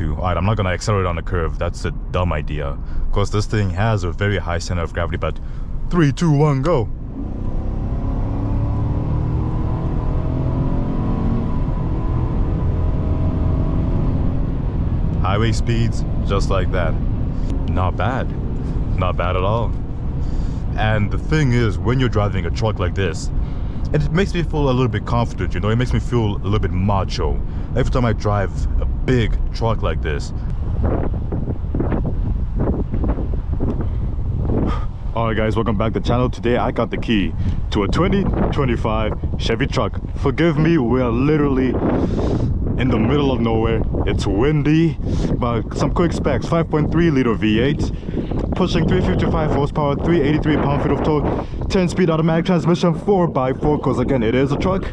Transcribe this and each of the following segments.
to. Alright, I'm not gonna accelerate on the curve. That's a dumb idea. Because this thing has a very high center of gravity, but 3, 2, 1, go! Highway speeds, just like that. Not bad. Not bad at all. And the thing is, when you're driving a truck like this, it makes me feel a little bit confident, you know? It makes me feel a little bit macho every time I drive a big truck like this. Alright guys, welcome back to the channel. Today I got the key to a 2025 Chevy truck. Forgive me, we're literally in the middle of nowhere. It's windy, but some quick specs: 5.3 liter V8, pushing 355 horsepower, 383 pound-feet of torque, 10-speed automatic transmission, 4x4, because again, it is a truck.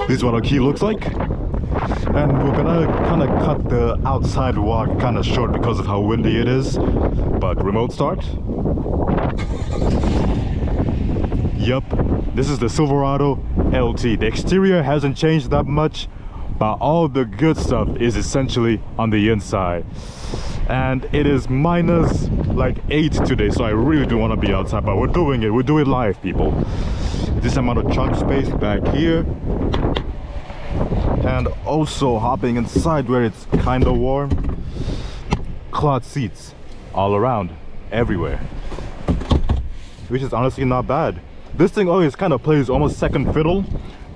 This is what our key looks like. And we're gonna kind of cut the outside walk kind of short because of how windy it is. But remote start. Yup, this is the Silverado LT. The exterior hasn't changed that much, but all the good stuff is essentially on the inside. And it is minus like 8 today, so I really do want to be outside, but we're doing it. We're doing live, people. This amount of trunk space back here. And also hopping inside where it's kind of warm. Cloth seats all around, everywhere. Which is honestly not bad. This thing always kind of plays almost second fiddle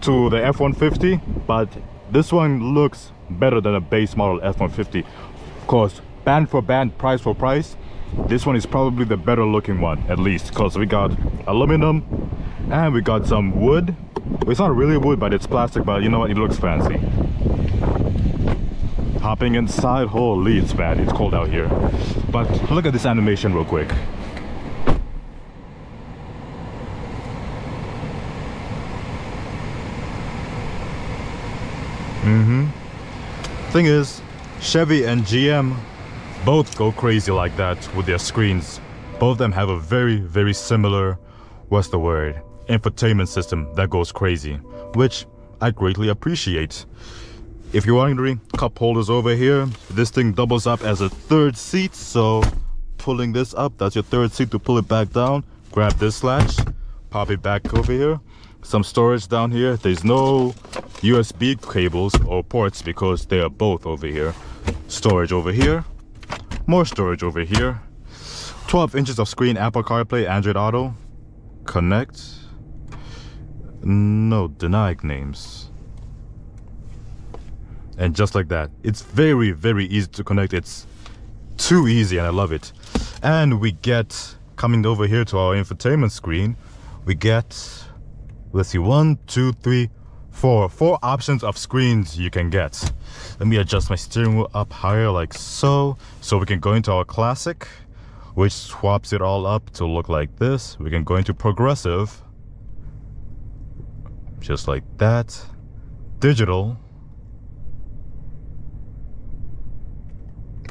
to the F-150, but this one looks better than a base model F-150. Of course, band for band, price for price, this one is probably the better looking one, at least, because we got aluminum and we got some wood. It's not really wood, but it's plastic, but you know what, it looks fancy. Hopping inside, holy, it's bad, it's cold out here. But look at this animation real quick. Thing is, Chevy and GM both go crazy like that with their screens. Both of them have a very similar, what's the word, infotainment system that goes crazy, which I greatly appreciate. If you're wondering, cup holders over here, this thing doubles up as a third seat, so pulling this up, that's your third seat. To pull it back down, grab this latch, pop it back over here. Some storage down here. There's no USB cables or ports because they are both over here. Storage over here, more storage over here. 12 inches of screen, Apple CarPlay, Android Auto. Connect. No, deny names. And just like that, it's very easy to connect. It's too easy and I love it. And we get, coming over here to our infotainment screen, we get, let's see, 1, 2, 3, 4 options of screens you can get. Let me adjust my steering wheel up higher like so we can go into our classic, which swaps it all up to look like this. We can go into progressive, just like that. Digital,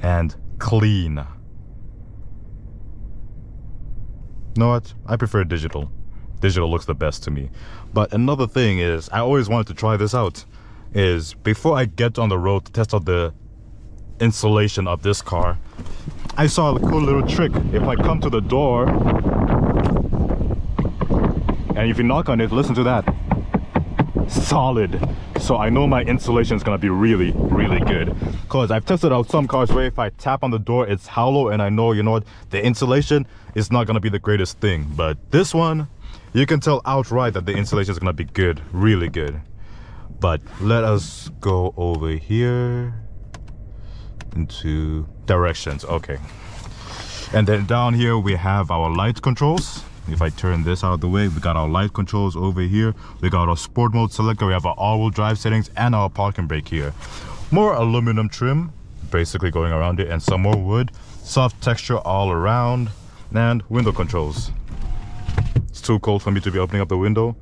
and clean. You know what? I prefer digital. Digital looks the best to me. But another thing is, I always wanted to try this out, is before I get on the road to test out the insulation of this car, I saw a cool little trick. If I come to the door and if you knock on it, listen to that. Solid. So I know my insulation is gonna be really good, because I've tested out some cars where if I tap on the door it's hollow, and I know, you know what, the insulation is not gonna be the greatest thing. But this one, you can tell outright that the insulation is gonna be good, really good. But let us go over here into directions. Okay, and then down here we have our light controls. If I turn this out of the way, we got our light controls over here. We got our sport mode selector. We have our all-wheel drive settings and our parking brake here. More aluminum trim basically going around it, and some more wood. Soft texture all around, and window controls. It's too cold for me to be opening up the window.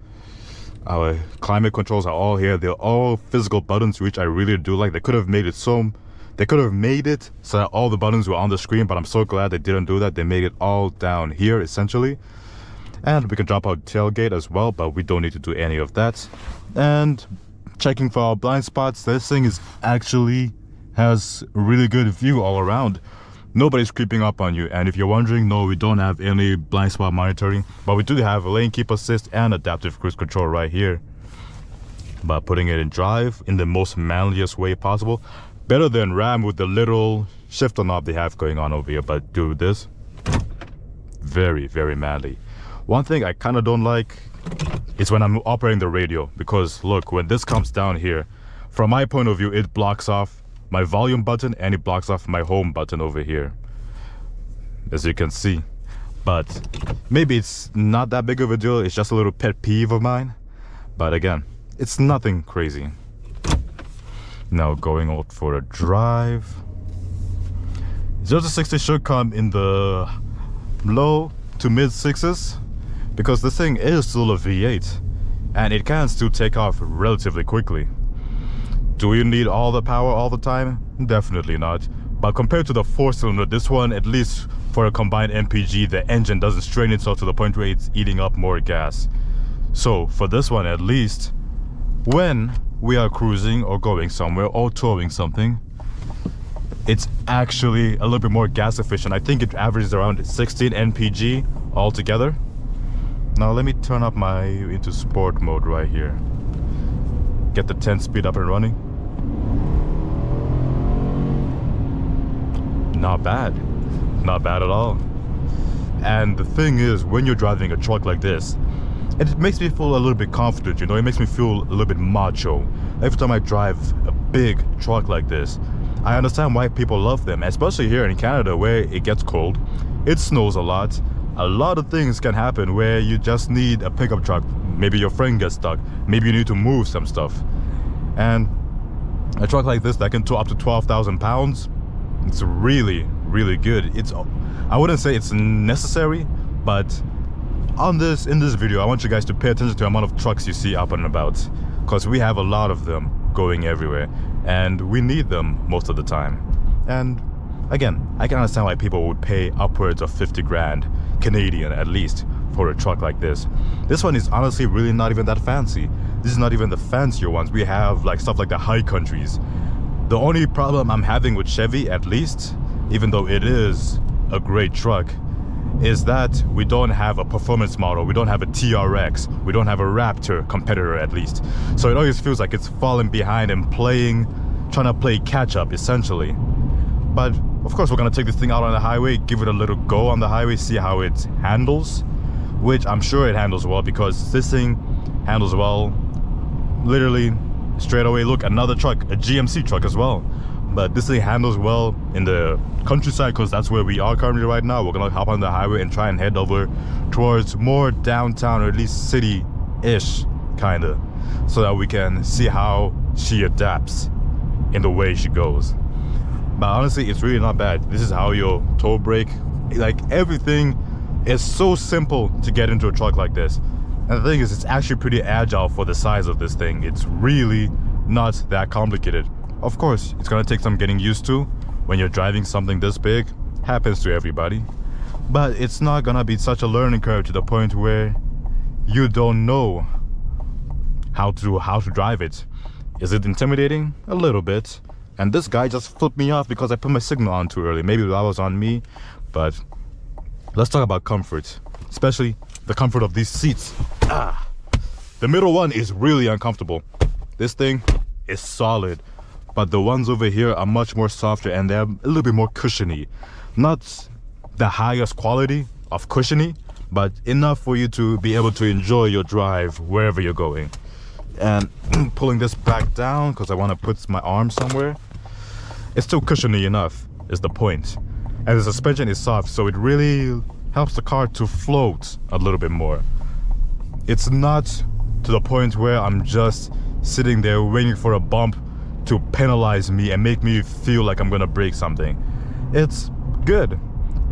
Our climate controls are all here. They're all physical buttons, which I really do like. They could have made it so that all the buttons were on the screen, but I'm so glad they didn't do that. They made it all down here essentially. And we can drop our tailgate as well, but we don't need to do any of that. And checking for our blind spots. This thing is actually has really good view all around. Nobody's creeping up on you. And if you're wondering, no, we don't have any blind spot monitoring, but we do have lane keep assist and adaptive cruise control right here. But putting it in drive in the most manliest way possible, better than Ram with the little shifter knob they have going on over here. But do this, very, very manly. One thing I kind of don't like is when I'm operating the radio, because look, when this comes down here, from my point of view, it blocks off my volume button and it blocks off my home button over here, as you can see. But maybe it's not that big of a deal, it's just a little pet peeve of mine. But again, it's nothing crazy. Now going out for a drive. 0 to 60 should come in the low to mid 6s, because this thing is still a V8 and it can still take off relatively quickly. Do you need all the power all the time? Definitely not. But compared to the 4-cylinder, this one, at least for a combined MPG, the engine doesn't strain itself to the point where it's eating up more gas. So for this one, at least, when we are cruising or going somewhere or towing something, it's actually a little bit more gas efficient. I think it averages around 16 MPG altogether. Now let me turn up my into sport mode right here. Get the 10 speed up and running. Not bad. Not bad at all. And the thing is, when you're driving a truck like this, it makes me feel a little bit confident, you know? It makes me feel a little bit macho. Every time I drive a big truck like this, I understand why people love them, especially here in Canada where it gets cold, it snows a lot. A lot of things can happen where you just need a pickup truck. Maybe your friend gets stuck. Maybe you need to move some stuff. And a truck like this that can tow up to 12,000 pounds, it's really, really good. I wouldn't say it's necessary, but in this video, I want you guys to pay attention to the amount of trucks you see up and about, because we have a lot of them going everywhere, and we need them most of the time. And again, I can understand why people would pay upwards of 50 grand Canadian at least for a truck like this. This one is honestly really not even that fancy. This is not even the fancier ones. We have like stuff like the high countries. The only problem I'm having with Chevy, at least, even though it is a great truck, is that we don't have a performance model. We don't have a TRX. We don't have a Raptor competitor, at least. So it always feels like it's falling behind and trying to play catch up essentially. But of course, we're gonna take this thing out on the highway, give it a little go on the highway, see how it handles, which I'm sure it handles well, because this thing handles well literally straight away. Look, another truck, a GMC truck as well. But this thing handles well in the countryside, because that's where we are currently right now. We're gonna hop on the highway and try and head over towards more downtown, or at least city-ish kinda, so that we can see how she adapts in the way she goes. But honestly, it's really not bad. This is how your toe brake, like everything is so simple to get into a truck like this. And the thing is, it's actually pretty agile for the size of this thing. It's really not that complicated. Of course, it's gonna take some getting used to when you're driving something this big. Happens to everybody. But it's not gonna be such a learning curve to the point where you don't know how to drive it. Is it intimidating? A little bit. And this guy just flipped me off because I put my signal on too early. Maybe that was on me. But let's talk about comfort, especially the comfort of these seats. The middle one is really uncomfortable. This thing is solid, but the ones over here are much more softer and they're a little bit more cushiony. Not the highest quality of cushiony, but enough for you to be able to enjoy your drive wherever you're going. And pulling this back down because I want to put my arm somewhere, it's still cushiony enough is the point. And the suspension is soft, so it really helps the car to float a little bit more. It's not to the point where I'm just sitting there waiting for a bump to penalize me and make me feel like I'm gonna break something. It's good.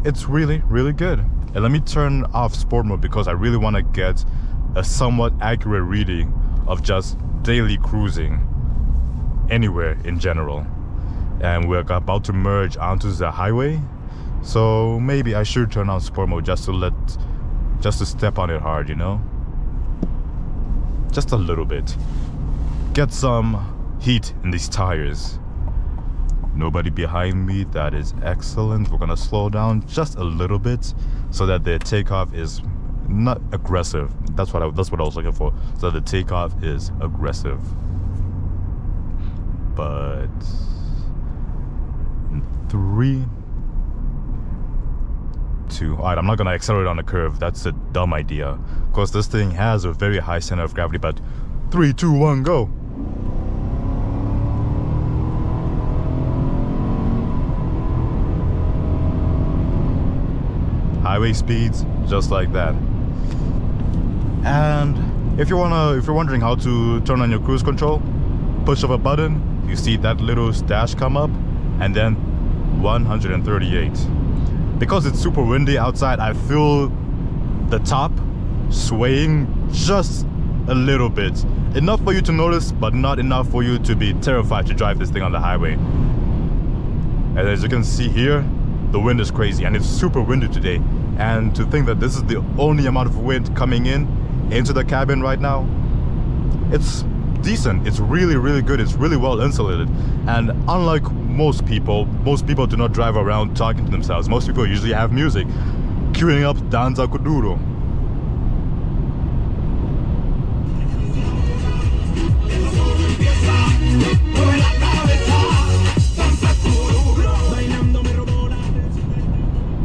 It's really, really good. And let me turn off sport mode because I really want to get a somewhat accurate reading of just daily cruising anywhere in general. And we're about to merge onto the highway, so maybe I should turn on sport mode just to step on it hard, you know, just a little bit, get some heat in these tires. Nobody behind me. That is excellent. We're gonna slow down just a little bit so that the takeoff is not aggressive. That's what I was looking for. So the takeoff is aggressive. But 3, 2. Alright, I'm not gonna accelerate on the curve. That's a dumb idea. Because this thing has a very high center of gravity. But 3, 2, 1, go. Highway speeds, just like that. And if you're wondering how to turn on your cruise control, push of a button, you see that little dash come up, and then 138. Because it's super windy outside, I feel the top swaying just a little bit. Enough for you to notice, but not enough for you to be terrified to drive this thing on the highway. And as you can see here, the wind is crazy, and it's super windy today. And to think that this is the only amount of wind coming into the cabin right now, it's decent. It's really, really good. It's really well insulated. And unlike most people do not drive around talking to themselves. Most people usually have music, queuing up Danza Kuduro.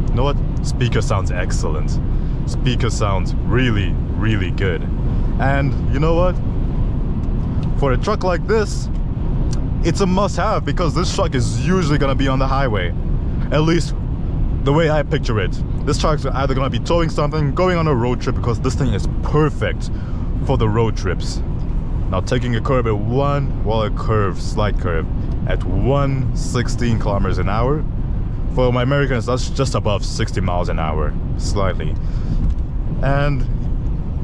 You know what? Speaker sounds excellent. Speaker sounds really, really good. And you know what? For a truck like this, it's a must-have because this truck is usually gonna be on the highway. At least the way I picture it. This truck's either gonna be towing something, going on a road trip, because this thing is perfect for the road trips. Now taking a curve at slight curve, at 116 kilometers an hour. For my Americans, that's just above 60 miles an hour, slightly. And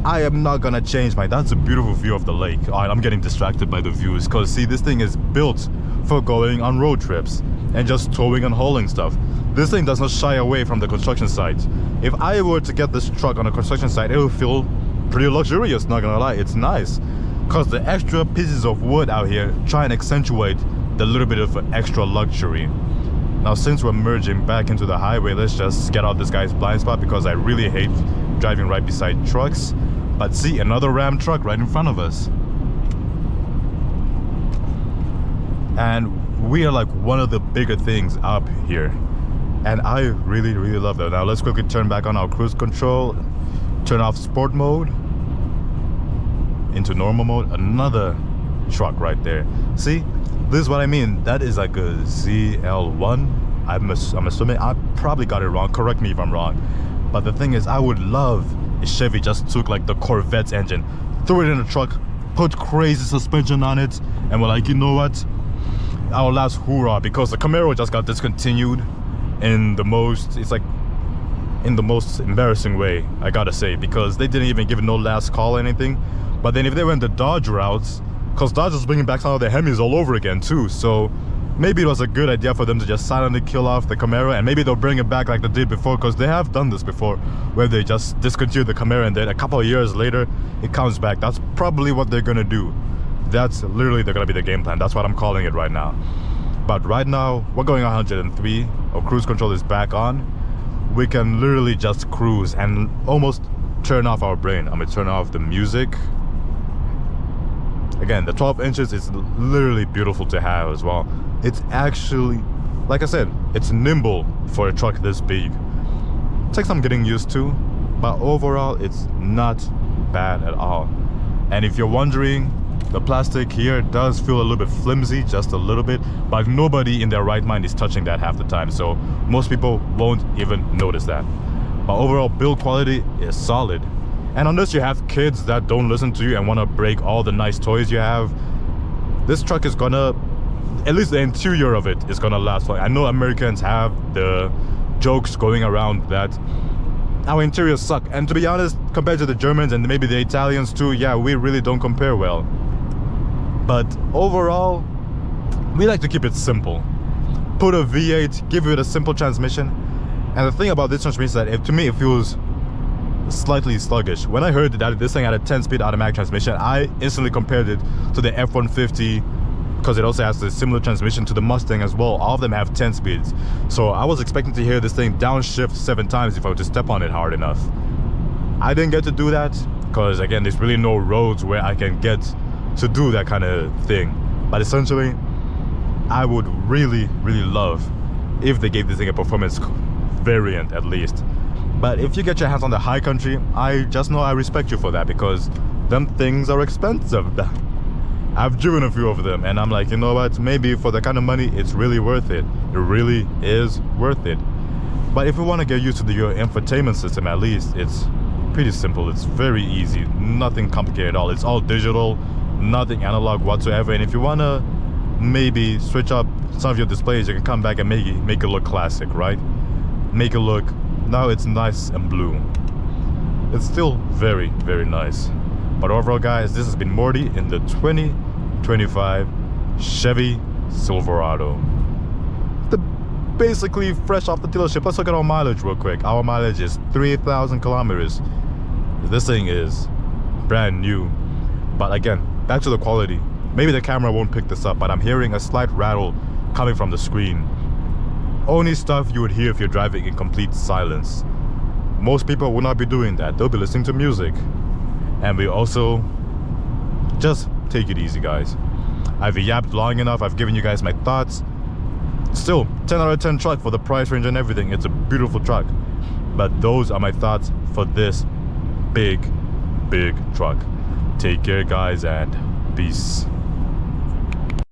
I am not gonna change that's a beautiful view of the lake. Alright, I'm getting distracted by the views, because see, this thing is built for going on road trips and just towing and hauling stuff. This thing does not shy away from the construction site. If I were to get this truck on a construction site, it would feel pretty luxurious, not gonna lie. It's nice, because the extra pieces of wood out here try and accentuate the little bit of extra luxury. Now, since we're merging back into the highway, let's just get out this guy's blind spot, because I really hate driving right beside trucks. But see, another Ram truck right in front of us. And we are like one of the bigger things up here. And I really, really love that. Now let's quickly turn back on our cruise control. Turn off sport mode. Into normal mode. Another truck right there. See? This is what I mean. That is like a ZL1. I'm assuming I probably got it wrong. Correct me if I'm wrong. But the thing is, I would love if Chevy just took like the Corvette's engine, threw it in a truck, put crazy suspension on it, and we're like, you know what? Our last hoorah, because the Camaro just got discontinued in the most embarrassing way, I gotta say, because they didn't even give it no last call or anything. But then if they went the Dodge routes, because Dodge is bringing back some of their Hemis all over again too, so maybe it was a good idea for them to just silently kill off the Camaro, and maybe they'll bring it back like they did before, because they have done this before, where they just discontinued the Camaro and then a couple of years later it comes back. That's probably what they're gonna do. That's literally gonna be the game plan. That's what I'm calling it right now. But right now we're going 103. Our cruise control is back on. We can literally just cruise and almost turn off our brain. I'm gonna turn off the music. Again, the 12 inches is literally beautiful to have as well. It's actually, like I said, it's nimble for a truck this big. It takes some getting used to, but overall it's not bad at all. And if you're wondering, the plastic here does feel a little bit flimsy, just a little bit, but nobody in their right mind is touching that half the time, so most people won't even notice that. But overall build quality is solid. And unless you have kids that don't listen to you and want to break all the nice toys you have, this truck is gonna, at least the interior of it is gonna last long. I know Americans have the jokes going around that our interiors suck, and to be honest, compared to the Germans and maybe the Italians too, yeah, we really don't compare well. But overall, we like to keep it simple. Put a V8, give it a simple transmission. And the thing about this transmission is that to me it feels slightly sluggish. When I heard that this thing had a 10-speed automatic transmission, I instantly compared it to the F-150 because it also has a similar transmission to the Mustang as well. All of them have 10 speeds. So I was expecting to hear this thing downshift 7 times if I were to step on it hard enough. I didn't get to do that because, again, there's really no roads where I can get to do that kind of thing. But essentially, I would really, really love if they gave this thing a performance variant at least. But if you get your hands on the high country, I just know I respect you for that, because them things are expensive. I've driven a few of them and I'm like, you know what, maybe for the kind of money it's really worth it. It really is worth it. But if you want to get used to your infotainment system, at least it's pretty simple. It's very easy, nothing complicated at all. It's all digital, nothing analog whatsoever. And if you want to maybe switch up some of your displays, you can come back and make it look classic, right? Make it look, now it's nice and blue. It's still very, very nice. But overall, guys, this has been Morty in the 2025 Chevy Silverado. Basically fresh off the dealership. Let's look at our mileage real quick. Our mileage is 3,000 kilometers. This thing is brand new. But again, back to the quality. Maybe the camera won't pick this up, but I'm hearing a slight rattle coming from the screen. Only stuff you would hear if you're driving in complete silence. Most people will not be doing that. They'll be listening to music. And we also just take it easy, guys. I've yapped long enough. I've given you guys my thoughts. Still, 10 out of 10 truck for the price range and everything. It's a beautiful truck. But those are my thoughts for this big, big truck. Take care, guys, and peace.